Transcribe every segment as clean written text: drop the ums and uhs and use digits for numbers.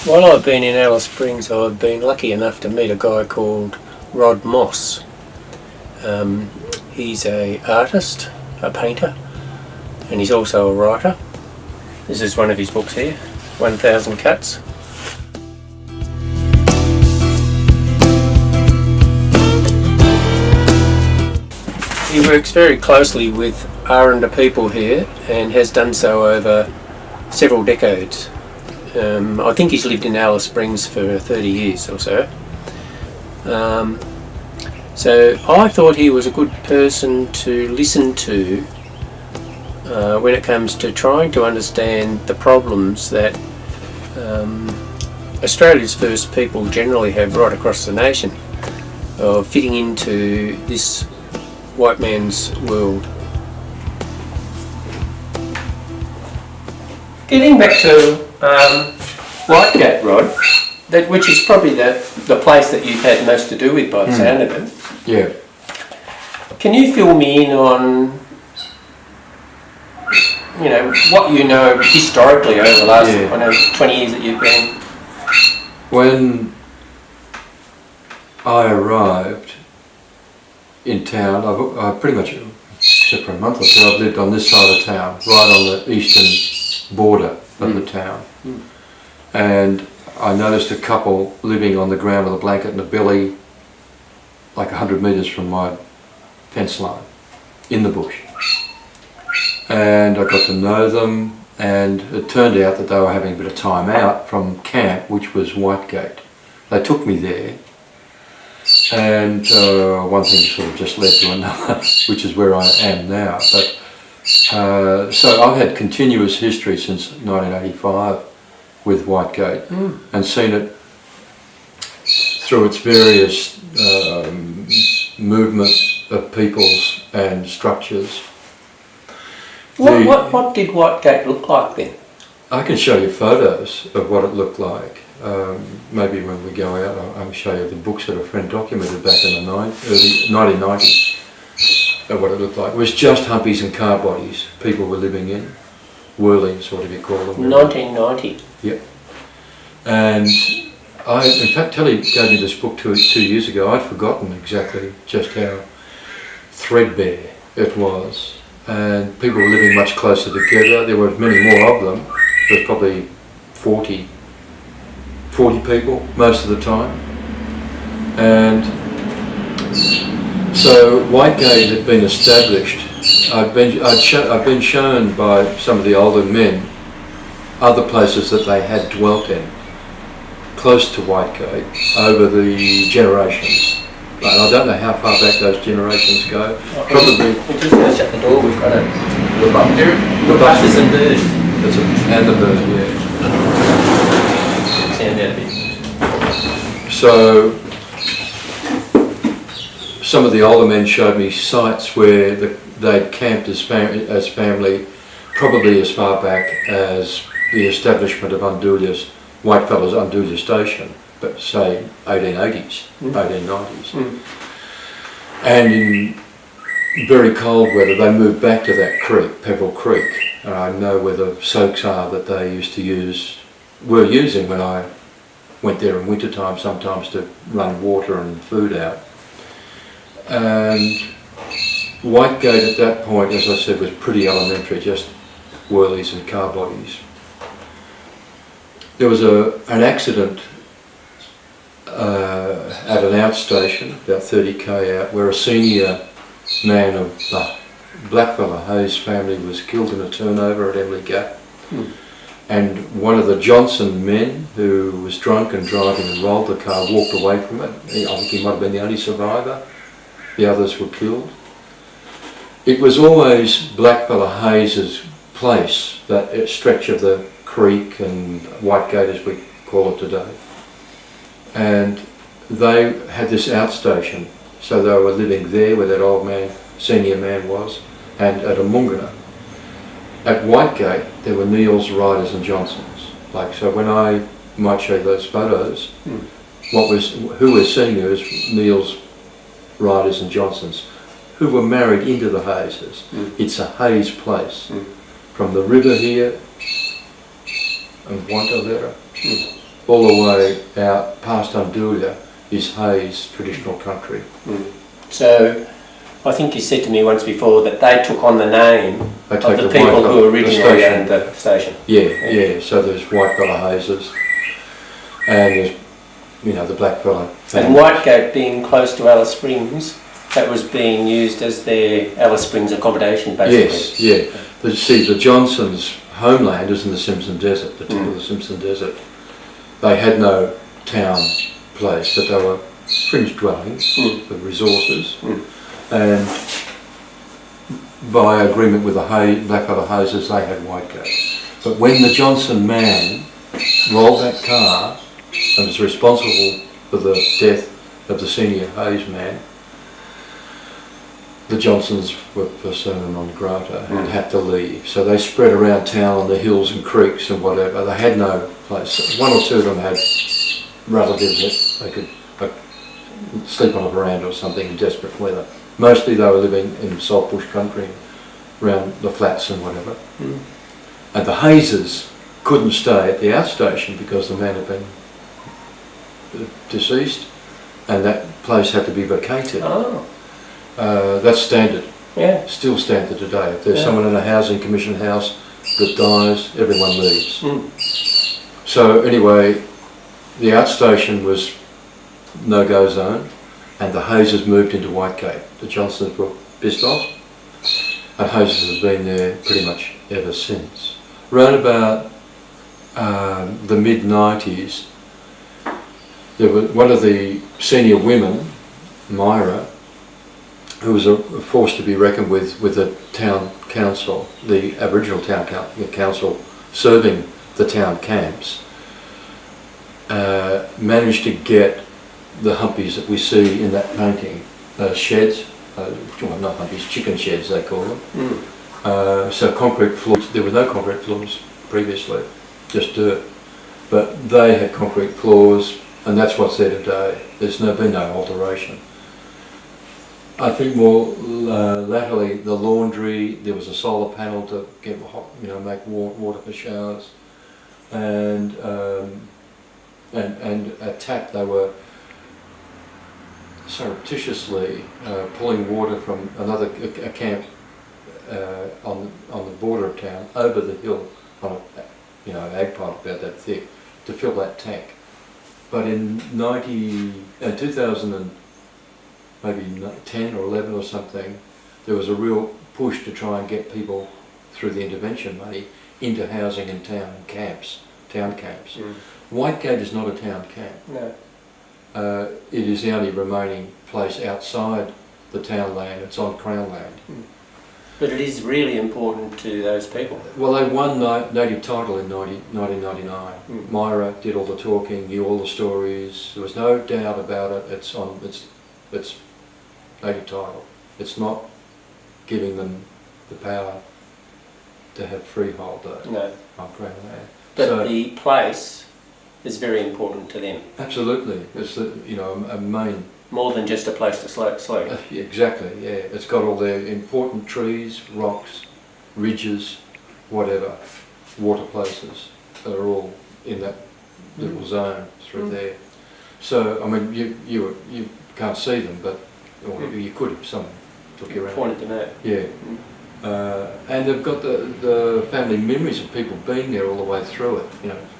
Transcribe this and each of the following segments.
While I've been in Alice Springs, I've been lucky enough to meet a guy called Rod Moss. He's an artist, a painter, and he's also a writer. This is one of his books here, 1000 Cuts. He works very closely with Aranda people here and has done so over several decades. I think he's lived in Alice Springs for 30 years or so. So I thought he was a good person to listen to when it comes to trying to understand the problems that Australia's first people generally have right across the nation of fitting into this white man's world. Getting back to Whitegate, Rod, which is probably the place that you've had most to do with by the sound of it. Yeah. Can you fill me in on, what you know historically over the last 20 years that you've been? When I arrived in town, I pretty much, except for a month or two, I've lived on this side of town, right on the eastern border of the town. And I noticed a couple living on the ground with a blanket and a billy like 100 metres from my fence line, in the bush. And I got to know them, and it turned out that they were having a bit of time out from camp, which was Whitegate. They took me there, and one thing sort of just led to another, which is where I am now. But so I've had continuous history since 1985 with Whitegate, and seen it through its various movement of peoples and structures. What did Whitegate look like then? I can show you photos of what it looked like. Maybe when we go out, I'll show you the books that a friend documented back in the early 1990s of what it looked like. It was just humpies and car bodies people were living in, whirlings, whatever you call them. 1990? Yep. And in fact, Telly gave me this book 2 years ago. I'd forgotten exactly just how threadbare it was. And people were living much closer together. There were many more of them. There was probably 40 people most of the time. And so Whitegate had been established. I'd been shown by some of the older men other places that they had dwelt in, close to Whitegate, over the generations. And I don't know how far back those generations go. Probably. We're just going to shut the door. We've got the buses and birds. And the bird, yeah. Sound out a bit. So some of the older men showed me sites where they'd camped as family, probably as far back as the establishment of Whitefellas Undulia Station, but say 1880s, 1890s. And in very cold weather they moved back to that creek, Pebble Creek, and I know where the soaks are that they were using when I went there in winter time sometimes to run water and food out. And Whitegate at that point, as I said, was pretty elementary, just whirlies and car bodies. There was an accident at an outstation, about 30k out, where a senior man of the blackfella Hayes family was killed in a turnover at Emily Gap. And one of the Johnson men, who was drunk and driving and rolled the car, walked away from it. I think he might have been the only survivor. The others were killed. It was always blackfella Hayes' place, that stretch of the creek and Whitegate as we call it today. And they had this outstation, so they were living there where that old man, senior man was, and at Amungana. At Whitegate there were Neils, Riders and Johnsons. So when I might show you those photos, who we're seeing there is Neils, Riders and Johnsons, who were married into the Hayeses. It's a Hayes place. From the river here and Wantalera all the way out past Undulia is Hayes traditional country. So I think you said to me once before that they took on the name of the people who originally owned the station. Yeah. So there's Whitefella Hazes, and there's, you know, the Blackfella family. And Whitegate being close to Alice Springs, that was being used as their Alice Springs accommodation, basically. Yes, yeah. See, the Johnsons' homeland is in the Simpson Desert, the tip of the Simpson Desert. They had no town place, but they were fringe dwellings with resources. And by agreement with the Blackfella Hazes, they had Whitegate. But when the Johnson man rolled that car and was responsible for the death of the senior Hayes man, the Johnsons were persona non grata and had to leave. So they spread around town on the hills and creeks and whatever. They had no place. One or two of them had relatives that they could sleep on a veranda or something in desperate weather. Mostly they were living in saltbush country, around the flats and whatever. And the Hazes couldn't stay at the outstation because the man had been deceased, and that place had to be vacated. That's standard. Yeah. Still standard today. If there's someone in a housing commission house that dies, everyone leaves. So anyway, the outstation was no-go zone, and the Hazes moved into Whitegate. The Johnsons were pissed off, and Hazes have been there pretty much ever since. Around about the mid-90s, there was one of the senior women, Myra, who was a force to be reckoned with the town council, the Aboriginal town council serving the town camps, managed to get the humpies that we see in that painting, sheds, well, not humpies, chicken sheds they call them. So concrete floors, there were no concrete floors previously, just dirt. But they had concrete floors, and that's what's there today. There's been no alteration. I think more latterly, the laundry, there was a solar panel to get hot, make water for showers, and a tap. They were surreptitiously pulling water from a camp on the border of town over the hill on an ag pipe about that thick to fill that tank. But in 2000 maybe 10 or 11 or something, there was a real push to try and get people through the intervention money into housing in town camps. Whitegate is not a town camp. No. It is the only remaining place outside the town land. It's on Crown land. But it is really important to those people. Well, they won native title in 1999. Myra did all the talking, knew all the stories. There was no doubt about it. It's native title. It's not giving them the power to have freehold though. No. On Crown land. But the place is very important to them. Absolutely. It's a main. More than just a place to sleep. Exactly, yeah. It's got all the important trees, rocks, ridges, whatever, water places that are all in that little zone through there. So, I mean, you can't see them, but you could if someone took you around. Pointed them out. Yeah. And they've got the family memories of people being there all the way through it,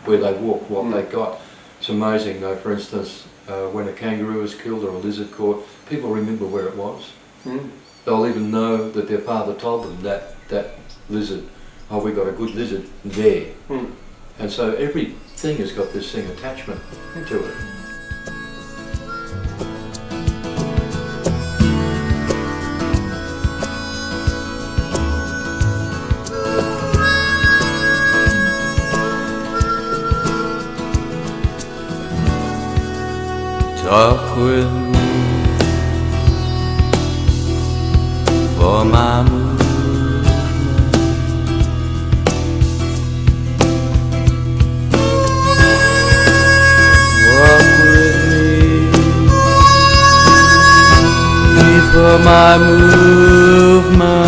where they walked, what they got. It's amazing though, for instance, when a kangaroo is killed or a lizard caught, people remember where it was. They'll even know that their father told them that lizard, we got a good lizard there. And so everything has got this thing attachment to it. Talk with me for my movement. Walk with me for my movement.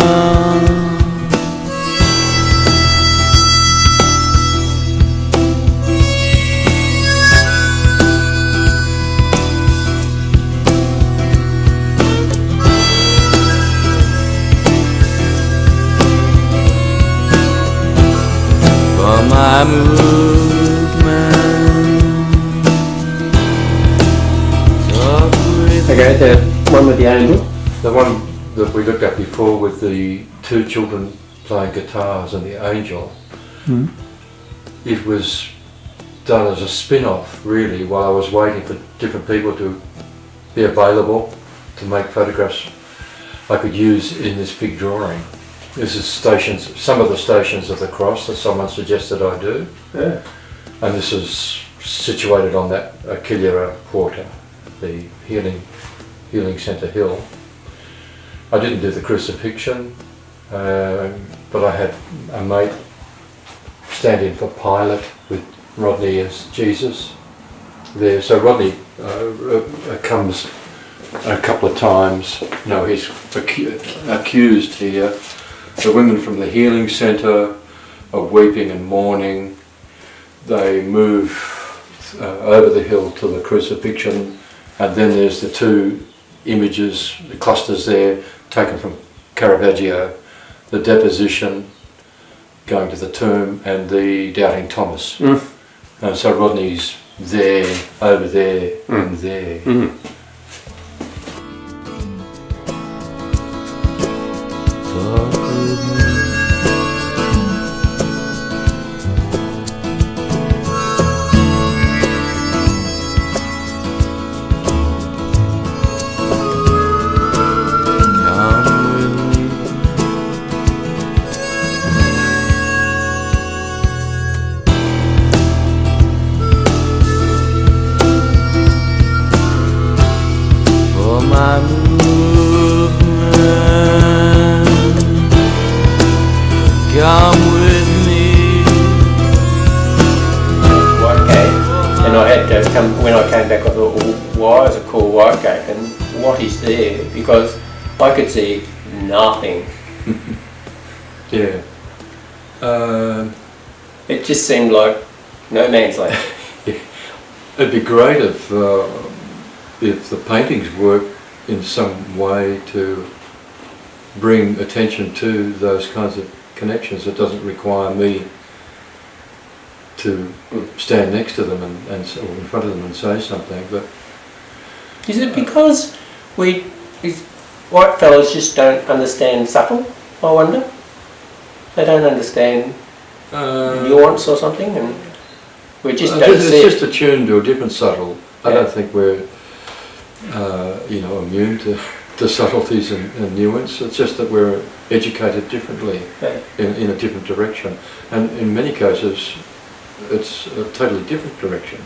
the one with the angel? The one that we looked at before with the two children playing guitars and the angel, it was done as a spin-off really while I was waiting for different people to be available to make photographs I could use in this big drawing. This is stations, some of the Stations of the Cross that someone suggested I do. Yeah. And this is situated on that Killara Quarter, the Healing Centre Hill. I didn't do the crucifixion, but I had a mate stand in for Pilate with Rodney as Jesus there. So Rodney comes a couple of times. You know, he's accused here the women from the Healing Centre of weeping and mourning. They move over the hill to the crucifixion, and then there's the two images, the clusters there, taken from Caravaggio, the deposition going to the tomb and the Doubting Thomas. And so Rodney's there, over there, and there. Talk with me. Come with me. For my movement, come with me. White Gate, and I had to come, when I came back I thought, well, why is it called White Gate and what is there? Because I could see nothing. Yeah. It just seemed like no man's land. It'd be great if the paintings work in some way to bring attention to those kinds of connections. It doesn't require me to stand next to them and or in front of them and say something. But Is it because these white fellas just don't understand subtle, I wonder? They don't understand nuance or something, and we just don't it's see just attuned to a different subtle. I don't think we're immune to subtleties and nuance. It's just that we're educated differently in a different direction, and in many cases it's a totally different direction.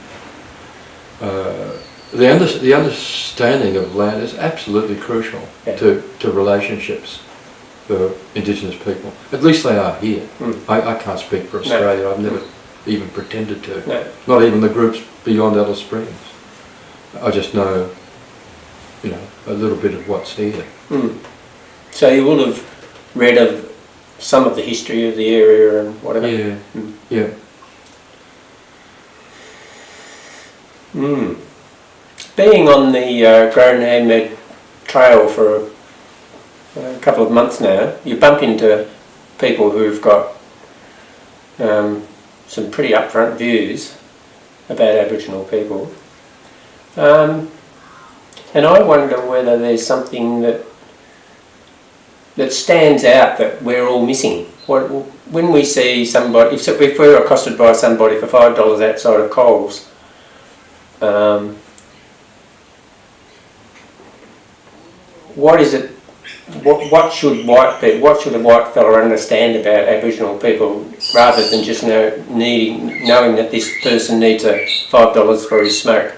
The understanding of land is absolutely crucial to relationships for Indigenous people. It. At least they are here. I can't speak for Australia. I've never even pretended to. No. Not even the groups beyond Alice Springs. I just know, a little bit of what's here. So you will have read of some of the history of the area and whatever? Yeah, yeah. Being on the Grown Handmade Trail for a couple of months now, you bump into people who've got some pretty upfront views about Aboriginal people. And I wonder whether there's something that stands out that we're all missing. When we see somebody, if we're accosted by somebody for $5 outside of Coles, what is it? What should a white fella understand about Aboriginal people, rather than just knowing that this person needs a $5 for his smoke?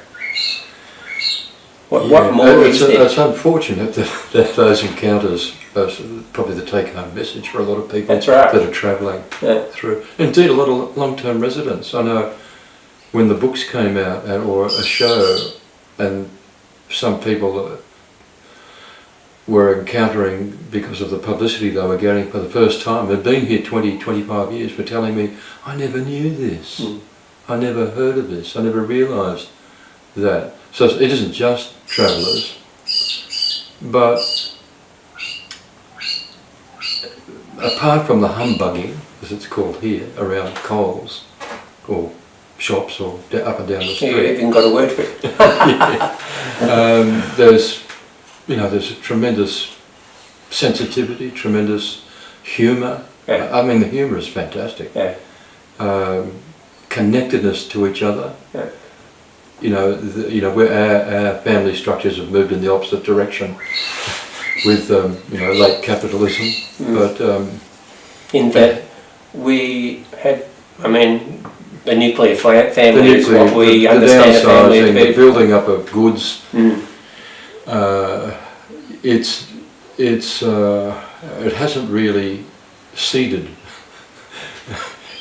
What more is there? It's unfortunate that those encounters are probably the take-home message for a lot of people. That's right. That are travelling through. Indeed, a lot of long-term residents. I know when the books came out or a show, and some people were encountering, because of the publicity they were getting for the first time, they'd been here 20, 25 years, were telling me, I never knew this. I never heard of this. I never realised that. So it isn't just travellers, but apart from the humbugging, as it's called here, around Coles or shops or up and down the street. You even got a word for it. There's you know, there's a tremendous sensitivity, tremendous humour. Yeah. I mean, the humour is fantastic. Yeah. Connectedness to each other. Yeah. You know, where our family structures have moved in the opposite direction with, you know, late capitalism. But In that we had, I mean, the nuclear family is what we the understand a family to downsizing, the be. building up of goods. Mm. It hasn't really seeded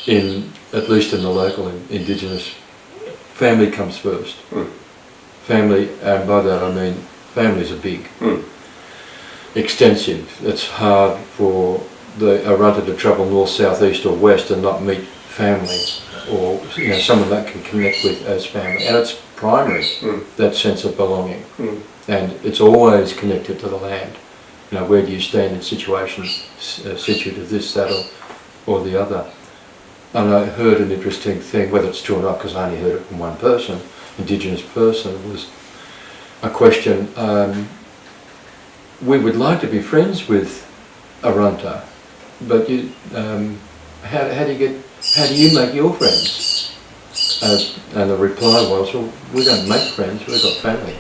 in, at least in the local Indigenous. Family comes first. Mm. Family, and by that I mean families are big, extensive. It's hard for a Arunta to travel north, south, east or west and not meet family, or you know, someone that can connect with as family. And it's primary, that sense of belonging. And it's always connected to the land. You know, where do you stand in situations, situate of this, that or the other. And I heard an interesting thing, whether it's true or not, because I only heard it from one person, Indigenous person, was a question, we would like to be friends with Arunta, but you, how do you make your friends? And the reply was, well, we don't make friends, we've got family.